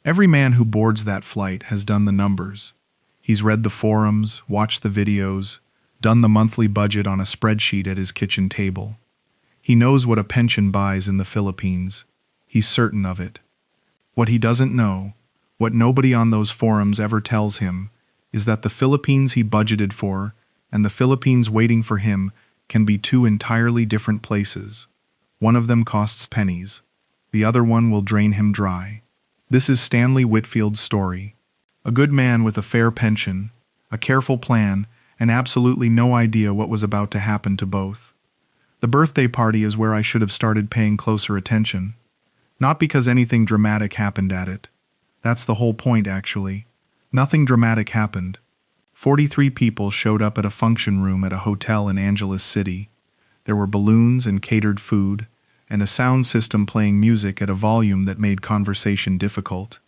Every man who boards that flight has done the numbers. He's read the forums, watched the videos, done the monthly budget on a spreadsheet at his kitchen table. He knows what a pension buys in the Philippines. He's certain of it. What he doesn't know, what nobody on those forums ever tells him, is that the Philippines he budgeted for and the Philippines waiting for him can be two entirely different places. One of them costs pennies. The other one will drain him dry. This is Stanley Whitfield's story. A good man with a fair pension, a careful plan, and absolutely no idea what was about to happen to both. The birthday party is where I should have started paying closer attention. Not because anything dramatic happened at it. That's the whole point, actually. Nothing dramatic happened. 43 people showed up at a function room at a hotel in Angeles City. There were balloons and catered food, and a sound system playing music at a volume that made conversation difficult.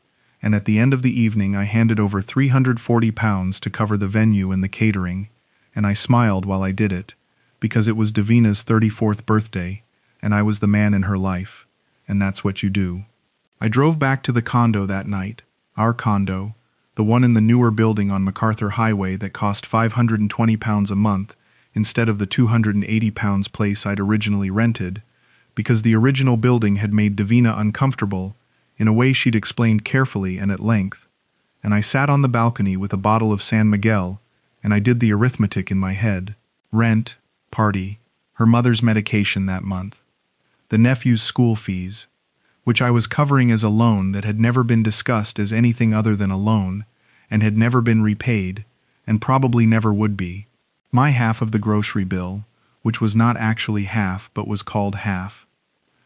And at the end of the evening I handed over £340 to cover the venue and the catering, and I smiled while I did it, because it was Divina's 34th birthday, and I was the man in her life, and that's what you do. I drove back to the condo that night, our condo, the one in the newer building on MacArthur Highway that cost £520 a month instead of the £280 place I'd originally rented, because the original building had made Divina uncomfortable in a way she'd explained carefully and at length, and I sat on the balcony with a bottle of San Miguel, and I did the arithmetic in my head. Rent, party, her mother's medication that month, the nephew's school fees, which I was covering as a loan that had never been discussed as anything other than a loan, and had never been repaid, and probably never would be. My half of the grocery bill, which was not actually half but was called half.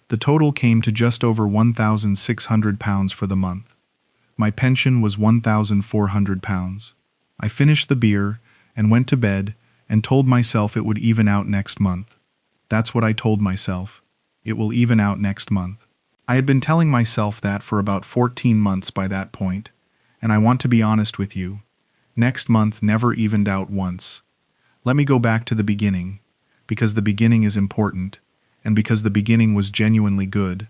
The total came to just over £1,600 for the month. My pension was £1,400. I finished the beer and went to bed and told myself it would even out next month. That's what I told myself. It will even out next month. I had been telling myself that for about 14 months by that point, and I want to be honest with you. Next month never evened out once. Let me go back to the beginning, because the beginning is important, and because the beginning was genuinely good,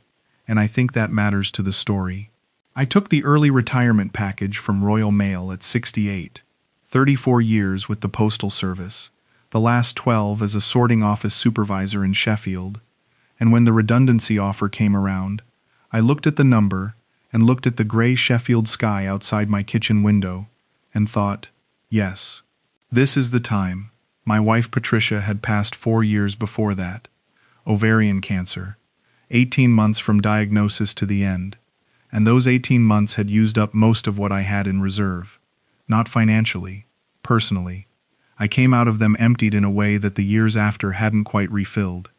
and I think that matters to the story. I took the early retirement package from Royal Mail at 68, 34 years with the Postal Service, the last 12 as a sorting office supervisor in Sheffield, and when the redundancy offer came around, I looked at the number and looked at the grey Sheffield sky outside my kitchen window, and thought, yes, this is the time. My wife Patricia had passed 4 years before that. Ovarian cancer, 18 months from diagnosis to the end, and those 18 months had used up most of what I had in reserve. Not financially, personally. I came out of them emptied in a way that the years after hadn't quite refilled.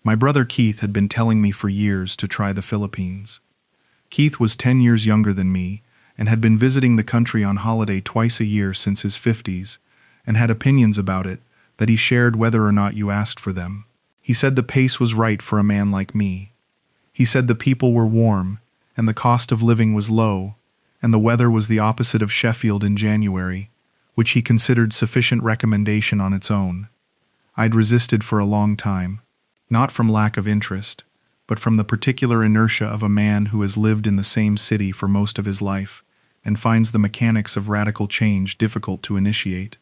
My brother Keith had been telling me for years to try the Philippines. Keith was 10 years younger than me and had been visiting the country on holiday twice a year since his 50s and had opinions about it that he shared whether or not you asked for them. He said the pace was right for a man like me. He said the people were warm, and the cost of living was low, and the weather was the opposite of Sheffield in January, which he considered sufficient recommendation on its own. I'd resisted for a long time, not from lack of interest, but from the particular inertia of a man who has lived in the same city for most of his life, and finds the mechanics of radical change difficult to initiate.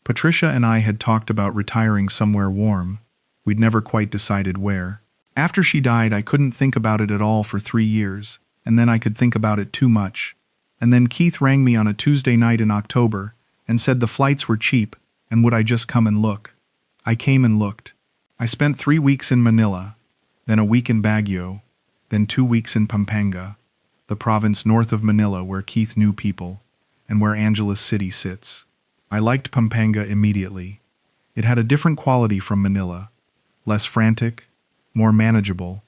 Patricia and I had talked about retiring somewhere warm. We'd never quite decided where. After she died, I couldn't think about it at all for 3 years, and then I could think about it too much. And then Keith rang me on a Tuesday night in October and said the flights were cheap and would I just come and look. I came and looked. I spent 3 weeks in Manila, then a week in Baguio, then 2 weeks in Pampanga, the province north of Manila where Keith knew people, and where Angeles City sits. I liked Pampanga immediately. It had a different quality from Manila. Less frantic, more manageable,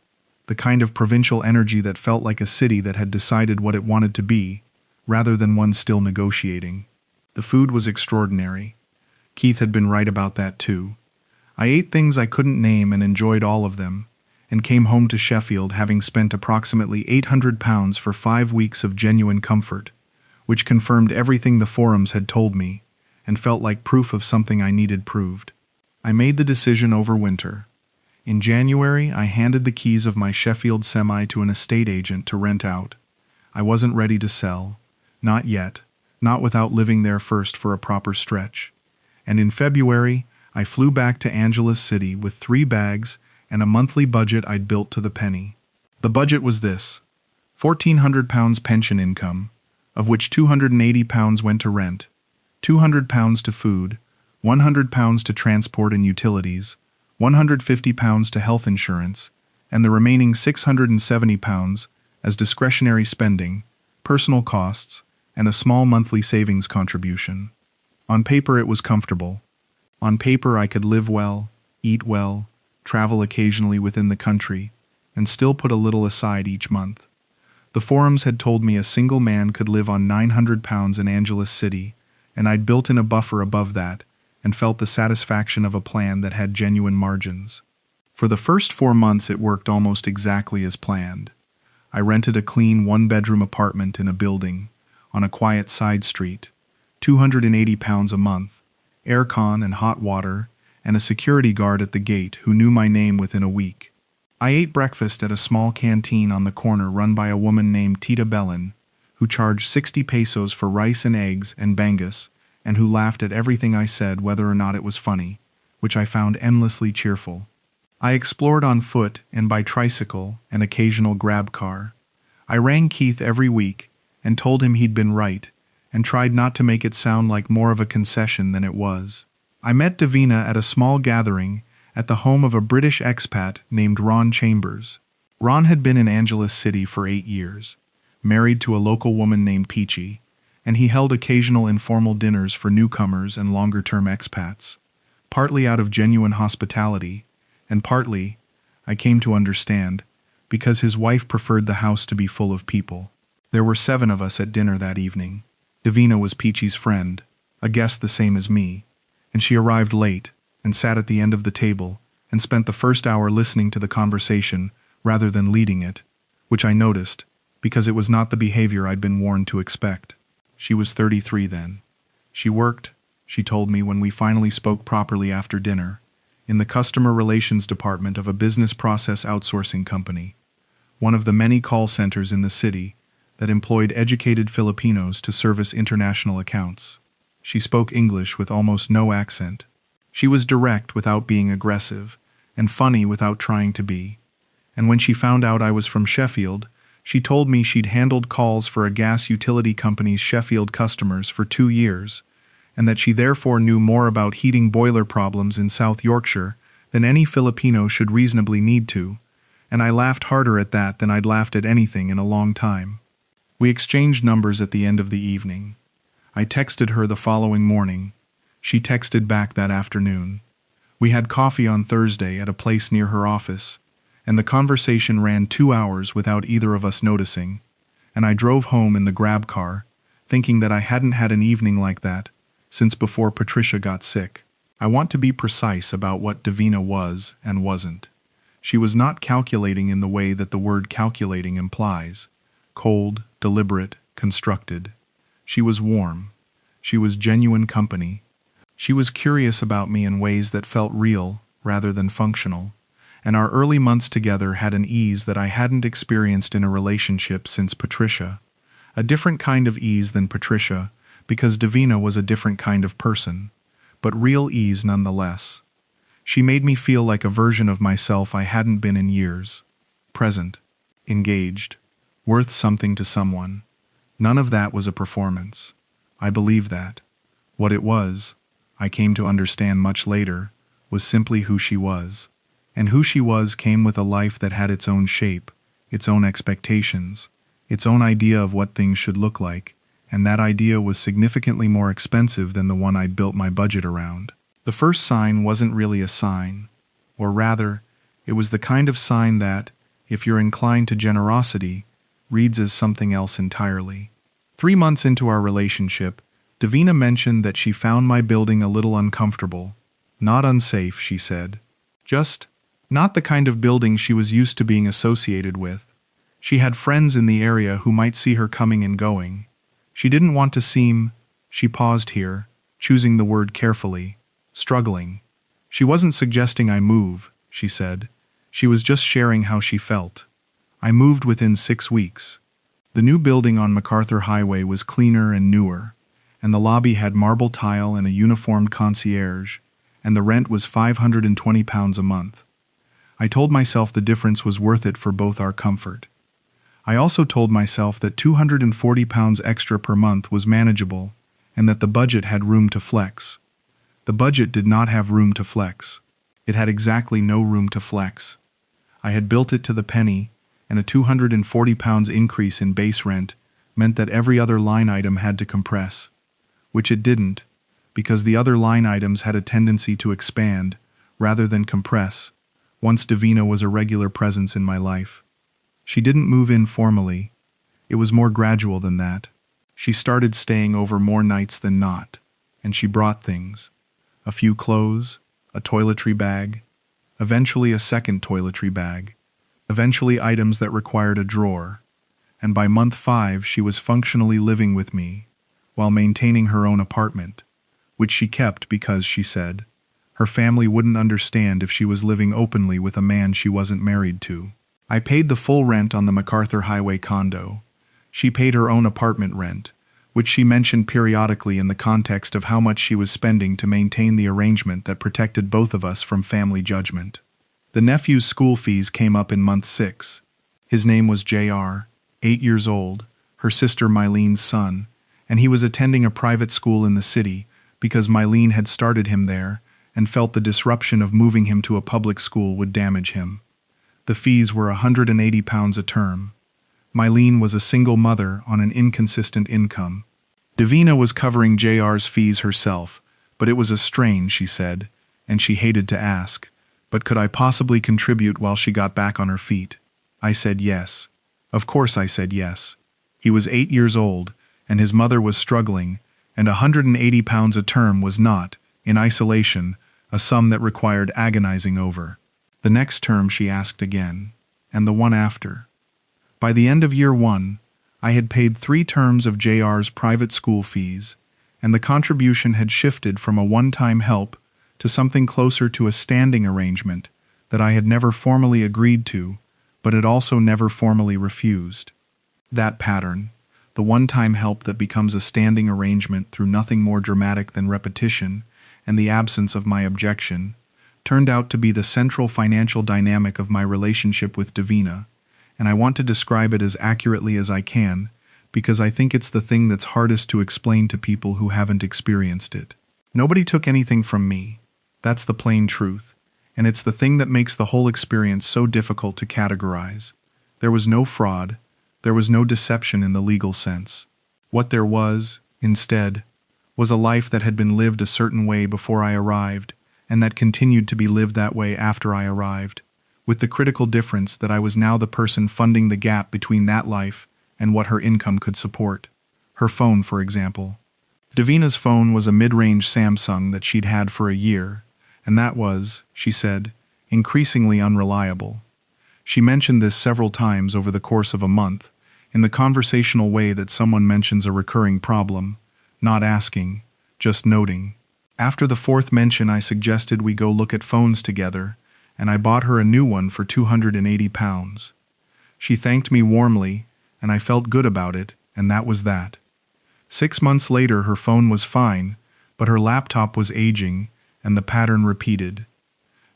the kind of provincial energy that felt like a city that had decided what it wanted to be, rather than one still negotiating. The food was extraordinary. Keith had been right about that too. I ate things I couldn't name and enjoyed all of them, and came home to Sheffield having spent approximately £800 for 5 weeks of genuine comfort, which confirmed everything the forums had told me, and felt like proof of something I needed proved. I made the decision over winter. In January, I handed the keys of my Sheffield semi to an estate agent to rent out. I wasn't ready to sell. Not yet. Not without living there first for a proper stretch. And in February, I flew back to Angeles City with 3 bags and a monthly budget I'd built to the penny. The budget was this: £1,400 pension income, of which £280 went to rent, £200 to food, £100 to transport and utilities, £150 to health insurance, and the remaining £670 as discretionary spending, personal costs, and a small monthly savings contribution. On paper it was comfortable. On paper I could live well, eat well, travel occasionally within the country, and still put a little aside each month. The forums had told me a single man could live on £900 in Angeles City, and I'd built in a buffer above that and felt the satisfaction of a plan that had genuine margins. For the first 4 months it worked almost exactly as planned. I rented a clean 1-bedroom apartment in a building, on a quiet side street, £280 a month, aircon and hot water, and a security guard at the gate who knew my name within a week. I ate breakfast at a small canteen on the corner run by a woman named Tita Bellin, who charged 60 pesos for rice and eggs and bangus, and who laughed at everything I said whether or not it was funny, which I found endlessly cheerful. I explored on foot and by tricycle and occasional grab car. I rang Keith every week and told him he'd been right, and tried not to make it sound like more of a concession than it was. I met Divina at a small gathering at the home of a British expat named Ron Chambers. Ron had been in Angeles City for 8 years, married to a local woman named Peachy, and he held occasional informal dinners for newcomers and longer-term expats, partly out of genuine hospitality, and partly, I came to understand, because his wife preferred the house to be full of people. There were 7 of us at dinner that evening. Divina was Peachy's friend, a guest the same as me, and she arrived late and sat at the end of the table and spent the first hour listening to the conversation rather than leading it, which I noticed, because it was not the behavior I'd been warned to expect. She was 33 then. She worked, she told me when we finally spoke properly after dinner, in the customer relations department of a business process outsourcing company, one of the many call centers in the city that employed educated Filipinos to service international accounts. She spoke English with almost no accent. She was direct without being aggressive, and funny without trying to be. And when she found out I was from Sheffield, she told me she'd handled calls for a gas utility company's Sheffield customers for 2 years, and that she therefore knew more about heating boiler problems in South Yorkshire than any Filipino should reasonably need to, and I laughed harder at that than I'd laughed at anything in a long time. We exchanged numbers at the end of the evening. I texted her the following morning. She texted back that afternoon. We had coffee on Thursday at a place near her office, and the conversation ran 2 hours without either of us noticing, and I drove home in the grab car, thinking that I hadn't had an evening like that since before Patricia got sick. I want to be precise about what Divina was and wasn't. She was not calculating in the way that the word calculating implies. Cold, deliberate, constructed. She was warm. She was genuine company. She was curious about me in ways that felt real rather than functional, and our early months together had an ease that I hadn't experienced in a relationship since Patricia. A different kind of ease than Patricia, because Divina was a different kind of person, but real ease nonetheless. She made me feel like a version of myself I hadn't been in years. Present. Engaged. Worth something to someone. None of that was a performance. I believed that. What it was, I came to understand much later, was simply who she was. And who she was came with a life that had its own shape, its own expectations, its own idea of what things should look like, and that idea was significantly more expensive than the one I'd built my budget around. The first sign wasn't really a sign, or rather, it was the kind of sign that, if you're inclined to generosity, reads as something else entirely. 3 months into our relationship, Divina mentioned that she found my building a little uncomfortable. Not unsafe, she said. Just not the kind of building she was used to being associated with. She had friends in the area who might see her coming and going. She didn't want to seem, she paused here, choosing the word carefully, struggling. She wasn't suggesting I move, she said. She was just sharing how she felt. I moved within 6 weeks. The new building on MacArthur Highway was cleaner and newer, and the lobby had marble tile and a uniformed concierge, and the rent was £520 a month. I told myself the difference was worth it for both our comfort. I also told myself that £240 extra per month was manageable, and that the budget had room to flex. The budget did not have room to flex. It had exactly no room to flex. I had built it to the penny, and a £240 increase in base rent meant that every other line item had to compress, which it didn't, because the other line items had a tendency to expand rather than compress once Divina was a regular presence in my life. She didn't move in formally. It was more gradual than that. She started staying over more nights than not, and she brought things. A few clothes, a toiletry bag, eventually a second toiletry bag, eventually items that required a drawer, and by month 5 she was functionally living with me, while maintaining her own apartment, which she kept because, she said, her family wouldn't understand if she was living openly with a man she wasn't married to. I paid the full rent on the MacArthur Highway condo. She paid her own apartment rent, which she mentioned periodically in the context of how much she was spending to maintain the arrangement that protected both of us from family judgment. The nephew's school fees came up in month 6. His name was J.R., 8 years old, her sister Mylene's son, and he was attending a private school in the city because Mylene had started him there and felt the disruption of moving him to a public school would damage him. The fees were £180 a term. Mylene was a single mother on an inconsistent income. Divina was covering JR's fees herself, but it was a strain, she said, and she hated to ask. But could I possibly contribute while she got back on her feet? I said yes. Of course I said yes. He was 8 years old, and his mother was struggling, and £180 a term was not, in isolation, a sum that required agonizing over. The next term she asked again, and the one after. By the end of year 1, I had paid 3 terms of JR's private school fees, and the contribution had shifted from a one-time help to something closer to a standing arrangement that I had never formally agreed to, but had also never formally refused. That pattern, the one-time help that becomes a standing arrangement through nothing more dramatic than repetition and the absence of my objection, turned out to be the central financial dynamic of my relationship with Divina, and I want to describe it as accurately as I can because I think it's the thing that's hardest to explain to people who haven't experienced it. Nobody took anything from me. That's the plain truth, and it's the thing that makes the whole experience so difficult to categorize. There was no fraud, there was no deception in the legal sense. What there was, instead, was a life that had been lived a certain way before I arrived, and that continued to be lived that way after I arrived, with the critical difference that I was now the person funding the gap between that life and what her income could support. Her phone, for example. Divina's phone was a mid-range Samsung that she'd had for a year, and that was, she said, increasingly unreliable. She mentioned this several times over the course of a month, in the conversational way that someone mentions a recurring problem, not asking, just noting. After the 4th mention, I suggested we go look at phones together, and I bought her a new one for £280. She thanked me warmly, and I felt good about it, and that was that. 6 months later, her phone was fine, but her laptop was aging, and the pattern repeated.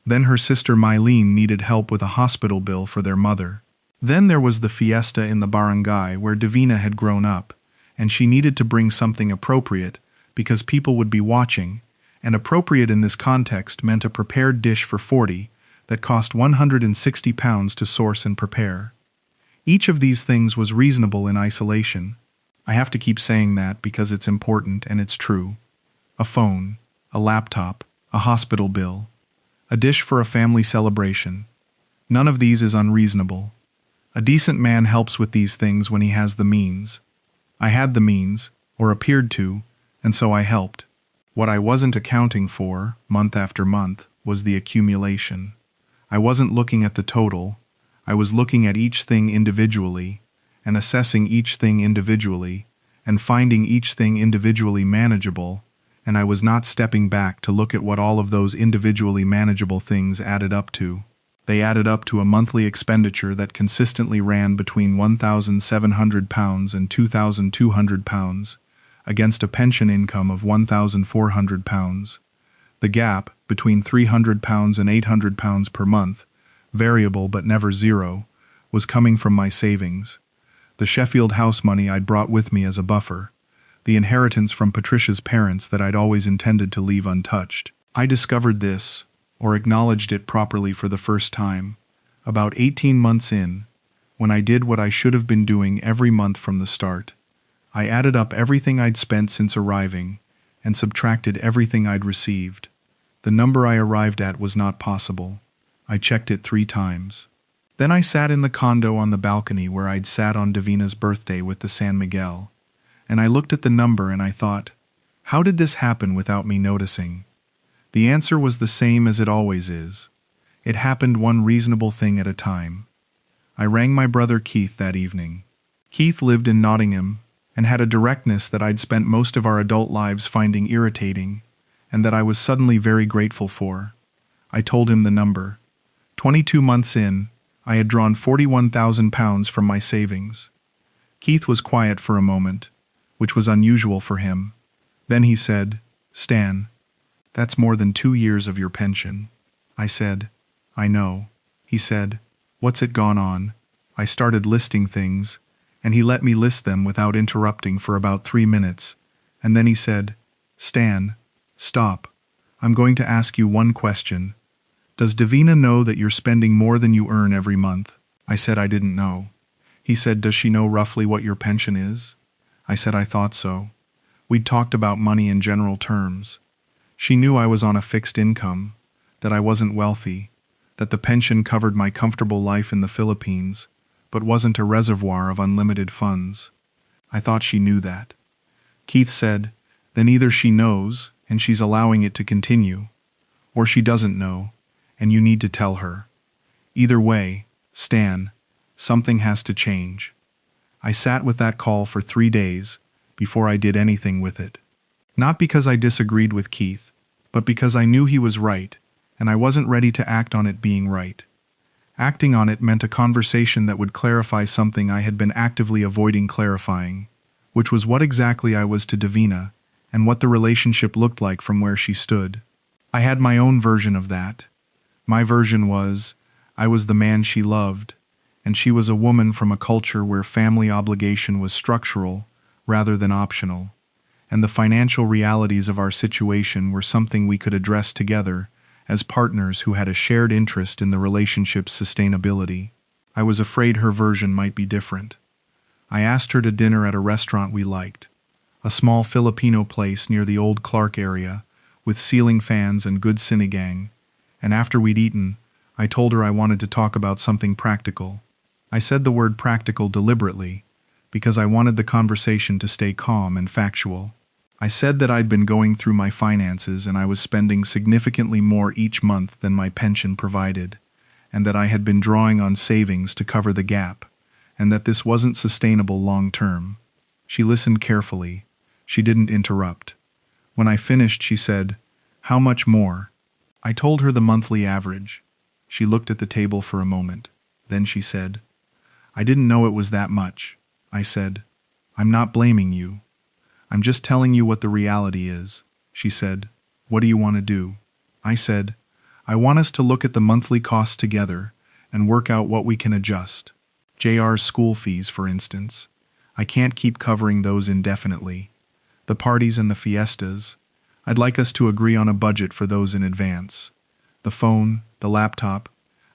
Then her sister Mylene needed help with a hospital bill for their mother. Then there was the fiesta in the barangay where Divina had grown up, and she needed to bring something appropriate because people would be watching, and appropriate in this context meant a prepared dish for 40 that cost £160 to source and prepare. Each of these things was reasonable in isolation. I have to keep saying that because it's important and it's true. A phone, a laptop, a hospital bill, a dish for a family celebration. None of these is unreasonable. A decent man helps with these things when he has the means. I had the means, or appeared to, and so I helped. What I wasn't accounting for, month after month, was the accumulation. I wasn't looking at the total. I was looking at each thing individually, and assessing each thing individually, and finding each thing individually manageable, and I was not stepping back to look at what all of those individually manageable things added up to. They added up to a monthly expenditure that consistently ran between £1,700 and £2,200, against a pension income of £1,400. The gap, between £300 and £800 per month, variable but never zero, was coming from my savings. The Sheffield house money I'd brought with me as a buffer. The inheritance from Patricia's parents that I'd always intended to leave untouched. I discovered this, or acknowledged it properly for the first time, about 18 months in, when I did what I should have been doing every month from the start. I added up everything I'd spent since arriving, and subtracted everything I'd received. The number I arrived at was not possible. I checked it 3 times. Then I sat in the condo on the balcony where I'd sat on Divina's birthday with the San Miguel, and I looked at the number and I thought, how did this happen without me noticing? The answer was the same as it always is. It happened one reasonable thing at a time. I rang my brother Keith that evening. Keith lived in Nottingham, and had a directness that I'd spent most of our adult lives finding irritating, and that I was suddenly very grateful for. I told him the number. 22 months in, I had drawn £41,000 from my savings. Keith was quiet for a moment, which was unusual for him. Then he said, "Stan, that's more than 2 years of your pension." I said, "I know." He said, "What's it gone on?" I started listing things, and he let me list them without interrupting for about 3 minutes, and then he said, "Stan, stop. I'm going to ask you one question. Does Divina know that you're spending more than you earn every month?" I said I didn't know. He said, "Does she know roughly what your pension is?" I said I thought so. We'd talked about money in general terms. She knew I was on a fixed income, that I wasn't wealthy, that the pension covered my comfortable life in the Philippines, but wasn't a reservoir of unlimited funds. I thought she knew that. Keith said, "Then either she knows, and she's allowing it to continue, or she doesn't know, and you need to tell her. Either way, Stan, something has to change." I sat with that call for 3 days before I did anything with it. Not because I disagreed with Keith, but because I knew he was right, and I wasn't ready to act on it being right. Acting on it meant a conversation that would clarify something I had been actively avoiding clarifying, which was what exactly I was to Divina, and what the relationship looked like from where she stood. I had my own version of that. My version was, I was the man she loved, and she was a woman from a culture where family obligation was structural rather than optional, and the financial realities of our situation were something we could address together as partners who had a shared interest in the relationship's sustainability. I was afraid her version might be different. I asked her to dinner at a restaurant we liked, a small Filipino place near the old Clark area, with ceiling fans and good sinigang, and after we'd eaten, I told her I wanted to talk about something practical. I said the word practical deliberately, because I wanted the conversation to stay calm and factual. I said that I'd been going through my finances and I was spending significantly more each month than my pension provided, and that I had been drawing on savings to cover the gap, and that this wasn't sustainable long term. She listened carefully. She didn't interrupt. When I finished, she said, "How much more?" I told her the monthly average. She looked at the table for a moment. Then she said, "I didn't know it was that much." I said, "I'm not blaming you. I'm just telling you what the reality is." She said, "What do you want to do?" I said, "I want us to look at the monthly costs together and work out what we can adjust. JR's school fees, for instance. I can't keep covering those indefinitely. The parties and the fiestas. I'd like us to agree on a budget for those in advance. The phone, the laptop.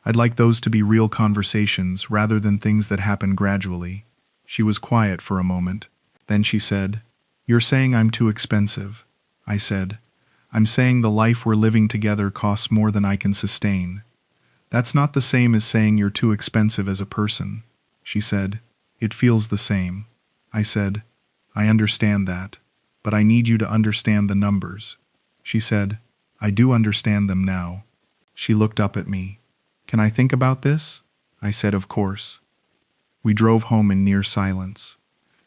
I'd like those to be real conversations rather than things that happen gradually." She was quiet for a moment. Then she said, "You're saying I'm too expensive." I said, "I'm saying the life we're living together costs more than I can sustain. That's not the same as saying you're too expensive as a person." She said, "It feels the same." I said, "I understand that, but I need you to understand the numbers." She said, "I do understand them now." She looked up at me. "Can I think about this?" I said, "Of course." We drove home in near silence.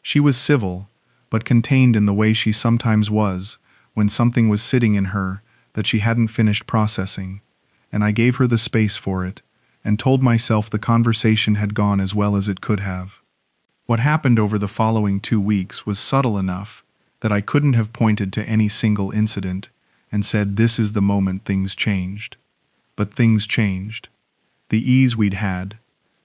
She was civil, but contained in the way she sometimes was when something was sitting in her that she hadn't finished processing, and I gave her the space for it, and told myself the conversation had gone as well as it could have. What happened over the following 2 weeks was subtle enough that I couldn't have pointed to any single incident and said this is the moment things changed. But things changed. The ease we'd had,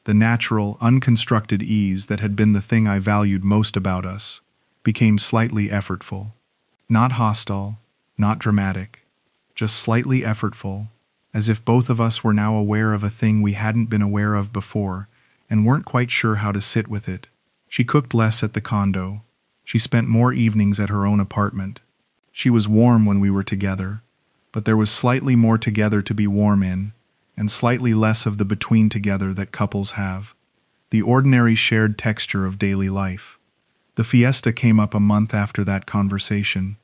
the natural, unconstructed ease that had been the thing I valued most about us, became slightly effortful. Not hostile, not dramatic, just slightly effortful, as if both of us were now aware of a thing we hadn't been aware of before and weren't quite sure how to sit with it. She cooked less at the condo. She spent more evenings at her own apartment. She was warm when we were together, but there was slightly more together to be warm in, and slightly less of the between together that couples have. The ordinary shared texture of daily life. The fiesta came up a month after that conversation.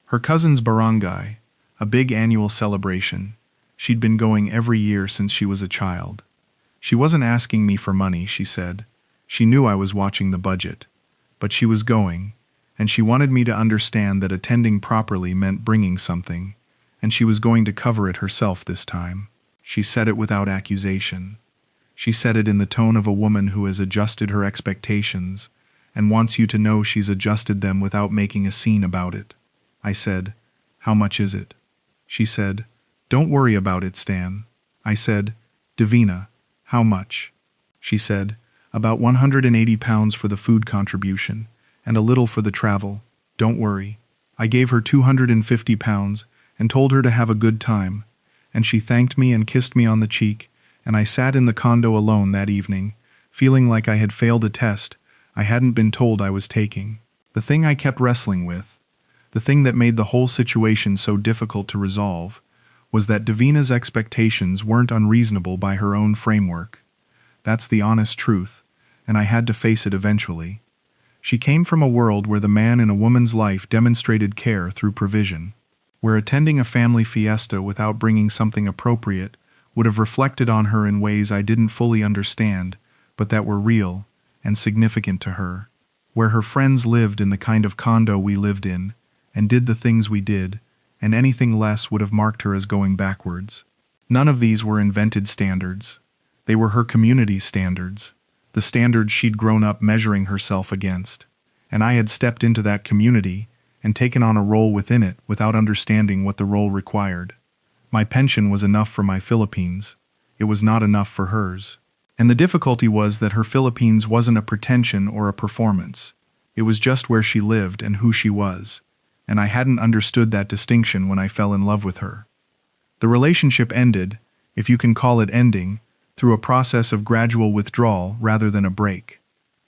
Her cousin's barangay, a big annual celebration. She'd been going every year since she was a child. She wasn't asking me for money, she said. She knew I was watching the budget. But she was going, and she wanted me to understand that attending properly meant bringing something, and she was going to cover it herself this time. She said it without accusation. She said it in the tone of a woman who has adjusted her expectations and wants you to know she's adjusted them without making a scene about it. I said, "How much is it?" She said, "Don't worry about it, Stan." I said, "Divina, how much?" She said, "About £180 for the food contribution, and a little for the travel. Don't worry." I gave her £250 and told her to have a good time, and she thanked me and kissed me on the cheek, and I sat in the condo alone that evening, feeling like I had failed a test I hadn't been told I was taking. The thing I kept wrestling with, the thing that made the whole situation so difficult to resolve, was that Divina's expectations weren't unreasonable by her own framework. That's the honest truth, and I had to face it eventually. She came from a world where the man in a woman's life demonstrated care through provision, where attending a family fiesta without bringing something appropriate would have reflected on her in ways I didn't fully understand, but that were real and significant to her, where her friends lived in the kind of condo we lived in, and did the things we did, and anything less would have marked her as going backwards. None of these were invented standards. They were her community's standards, the standards she'd grown up measuring herself against, and I had stepped into that community and taken on a role within it without understanding what the role required. My pension was enough for my Philippines. It was not enough for hers. And the difficulty was that her Philippines wasn't a pretension or a performance. It was just where she lived and who she was, and I hadn't understood that distinction when I fell in love with her. The relationship ended, if you can call it ending, through a process of gradual withdrawal rather than a break.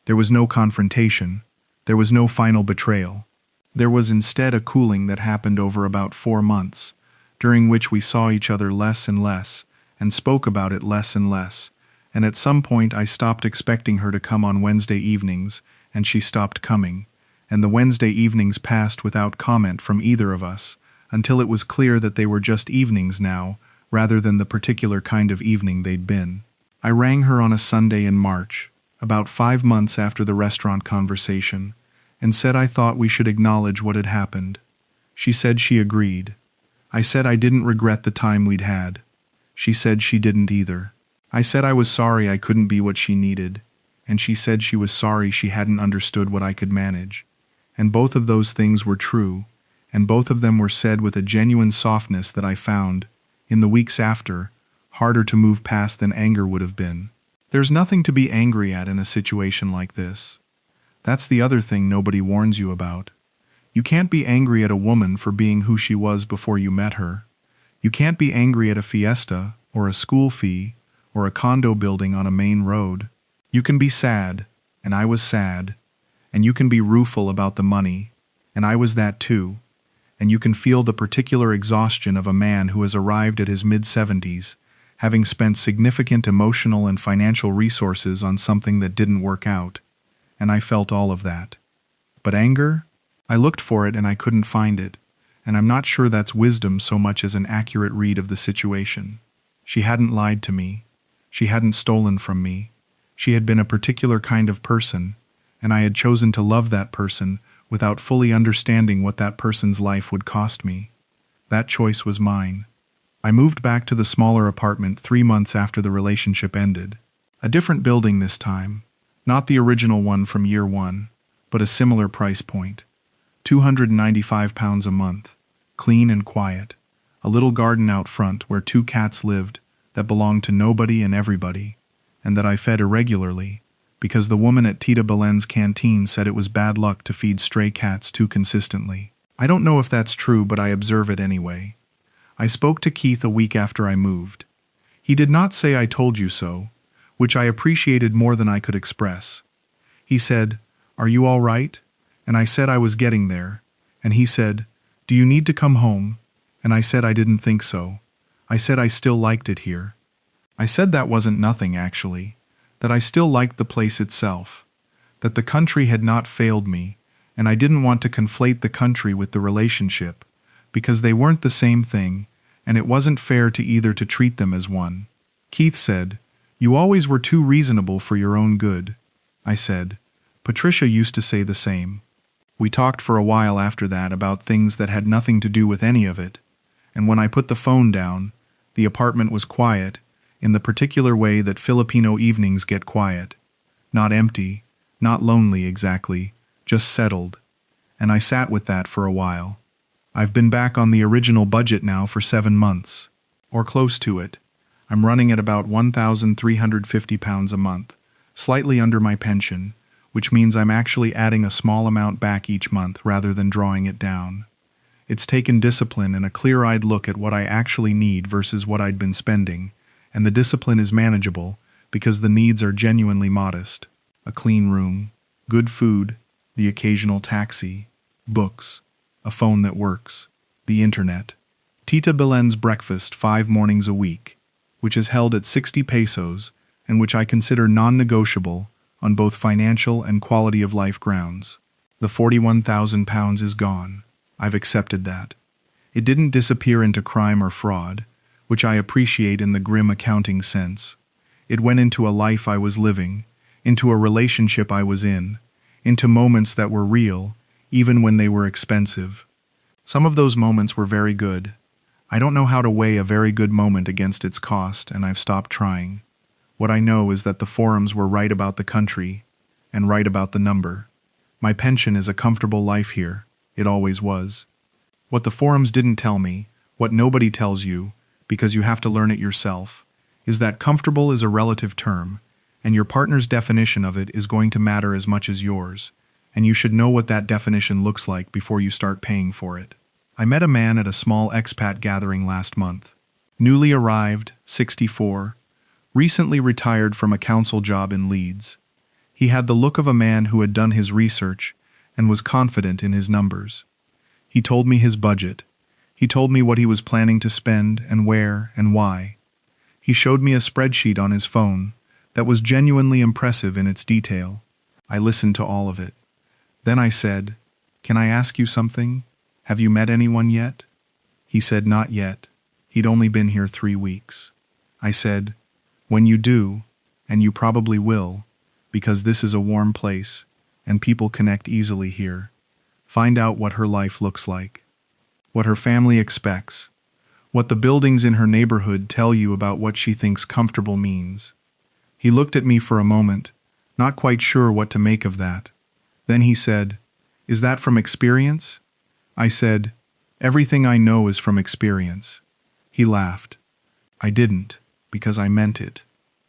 There was no confrontation. There was no final betrayal. There was instead a cooling that happened over about 4 months, during which we saw each other less and less, and spoke about it less and less, and at some point I stopped expecting her to come on Wednesday evenings, and she stopped coming, and the Wednesday evenings passed without comment from either of us, until it was clear that they were just evenings now, rather than the particular kind of evening they'd been. I rang her on a Sunday in March, about 5 months after the restaurant conversation, and said I thought we should acknowledge what had happened. She said she agreed. I said I didn't regret the time we'd had. She said she didn't either. I said I was sorry I couldn't be what she needed, and she said she was sorry she hadn't understood what I could manage. And both of those things were true, and both of them were said with a genuine softness that I found, in the weeks after, harder to move past than anger would have been. There's nothing to be angry at in a situation like this. That's the other thing nobody warns you about. You can't be angry at a woman for being who she was before you met her. You can't be angry at a fiesta, or a school fee, or a condo building on a main road. You can be sad, and I was sad, and you can be rueful about the money, and I was that too, and you can feel the particular exhaustion of a man who has arrived at his mid-70s, having spent significant emotional and financial resources on something that didn't work out, and I felt all of that. But anger? I looked for it and I couldn't find it, and I'm not sure that's wisdom so much as an accurate read of the situation. She hadn't lied to me. She hadn't stolen from me. She had been a particular kind of person, and I had chosen to love that person without fully understanding what that person's life would cost me. That choice was mine. I moved back to the smaller apartment 3 months after the relationship ended. A different building this time, not the original one from year one, but a similar price point. £295 a month, clean and quiet. A little garden out front where 2 cats lived that belonged to nobody and everybody, and that I fed irregularly, because the woman at Tita Belen's canteen said it was bad luck to feed stray cats too consistently. I don't know if that's true, but I observe it anyway. I spoke to Keith a week after I moved. He did not say "I told you so," which I appreciated more than I could express. He said, "Are you all right?" And I said I was getting there. And he said, "Do you need to come home?" And I said I didn't think so. I said I still liked it here. I said that wasn't nothing, actually. That I still liked the place itself. That the country had not failed me, and I didn't want to conflate the country with the relationship, because they weren't the same thing, and it wasn't fair to either to treat them as one. Keith said, "You always were too reasonable for your own good." I said, "Patricia used to say the same." We talked for a while after that about things that had nothing to do with any of it, and when I put the phone down, the apartment was quiet, in the particular way that Filipino evenings get quiet. Not empty, not lonely exactly, just settled. And I sat with that for a while. I've been back on the original budget now for 7 months, or close to it. I'm running at about £1,350 a month, slightly under my pension, which means I'm actually adding a small amount back each month rather than drawing it down. It's taken discipline and a clear-eyed look at what I actually need versus what I'd been spending, and the discipline is manageable because the needs are genuinely modest. A clean room, good food, the occasional taxi, books, a phone that works, the internet. Tita Belen's breakfast 5 mornings a week, which is held at 60 pesos and which I consider non-negotiable on both financial and quality of life grounds. The £41,000 is gone. I've accepted that. It didn't disappear into crime or fraud, which I appreciate in the grim accounting sense. It went into a life I was living, into a relationship I was in, into moments that were real, even when they were expensive. Some of those moments were very good. I don't know how to weigh a very good moment against its cost, and I've stopped trying. What I know is that the forums were right about the country, and right about the number. My pension is a comfortable life here. It always was. What the forums didn't tell me, what nobody tells you, because you have to learn it yourself, is that comfortable is a relative term, and your partner's definition of it is going to matter as much as yours, and you should know what that definition looks like before you start paying for it. I met a man at a small expat gathering last month. Newly arrived, 64, recently retired from a council job in Leeds. He had the look of a man who had done his research and was confident in his numbers. He told me his budget. He told me what he was planning to spend and where and why. He showed me a spreadsheet on his phone that was genuinely impressive in its detail. I listened to all of it. Then I said, "Can I ask you something? Have you met anyone yet?" He said not yet. He'd only been here 3 weeks. I said, "When you do, and you probably will, because this is a warm place, and people connect easily here, find out what her life looks like, what her family expects, what the buildings in her neighborhood tell you about what she thinks comfortable means." He looked at me for a moment, not quite sure what to make of that. Then he said, "Is that from experience?" I said, "Everything I know is from experience." He laughed. I didn't, because I meant it,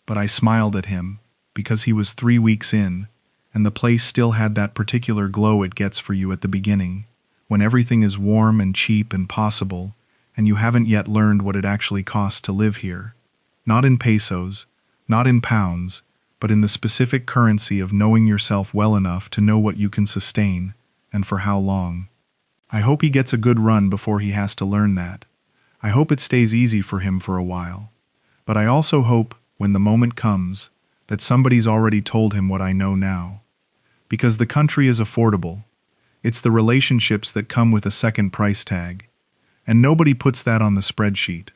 but I smiled at him, because he was 3 weeks in, and the place still had that particular glow it gets for you at the beginning, when everything is warm and cheap and possible, and you haven't yet learned what it actually costs to live here. Not in pesos, not in pounds, but in the specific currency of knowing yourself well enough to know what you can sustain, and for how long. I hope he gets a good run before he has to learn that. I hope it stays easy for him for a while. But I also hope, when the moment comes, that somebody's already told him what I know now. Because the country is affordable. It's the relationships that come with a second price tag. And nobody puts that on the spreadsheet.